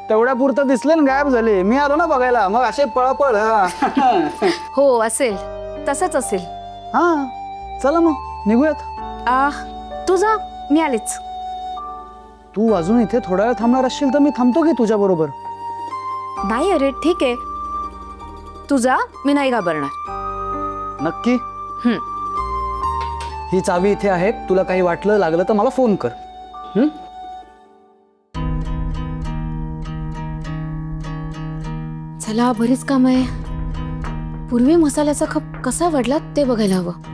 तेवढ्या पुरतं दिसले ना गायब झाले. मी आलो ना बघायला, मग असे पळपळ. हो असेल, तसंच असेल. हा चला मग निघूयात. तू जा, मी आलेच. तू अजून इथे थोडा वेळ थांबणार असशील तर मी थांबतो की तुझ्या बरोबर. नाही अरे ठीक आहे, तू जा, मी नाही घाबरणार. नक्की. ही चावी इथे आहे, तुला काही वाटलं लागलं तर मला फोन कर. चला, बरीच काम आहे. पूर्वी मसाल्याचा खप कसा वाढला ते बघायला हवं.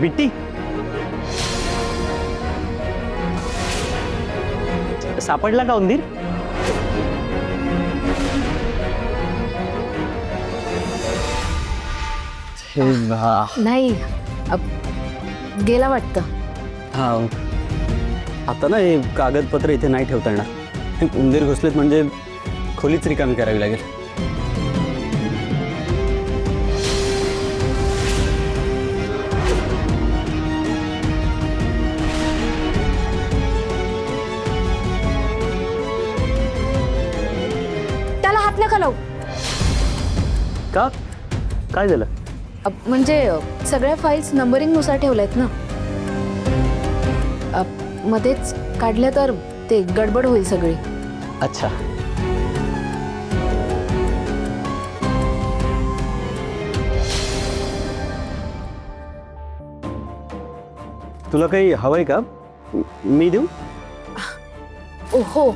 विट्टी, सापडला का उंदीर? नाही, गेला वाटतं. हा, आता ना हे कागदपत्र इथे नाही ठेवता येणार. उंदीर घुसलेत म्हणजे खोलीच रिकामी करावी लागेल. त्याला हात नका लावू. का? काय झालं? म्हणजे सगळ्या फाईल्स नंबरिंगनुसार ठेवल्यात ना. मध्येच काढल्या तर ते गडबड होईल सगळी. अच्छा, तुला काही हवंय का? मी देऊ? हो,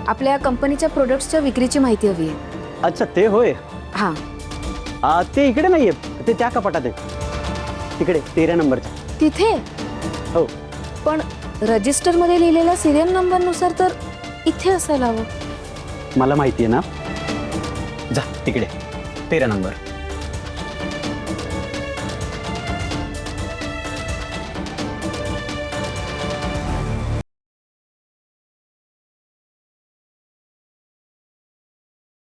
आपल्या कंपनीच्या प्रोडक्ट्सच्या विक्रीची माहिती हवी आहे. अच्छा, ते होय. हां, ते इकडे नाहीये, ते त्या कपाटात आहे, तिकडे 13 नंबरच्या. तिथे. हो. पण रजिस्टर मध्ये लिहिलेल्या सिरियल नंबर नुसार तर इथे असायला हवं. मला माहिती आहे ना. जा तिकडे 13 नंबर.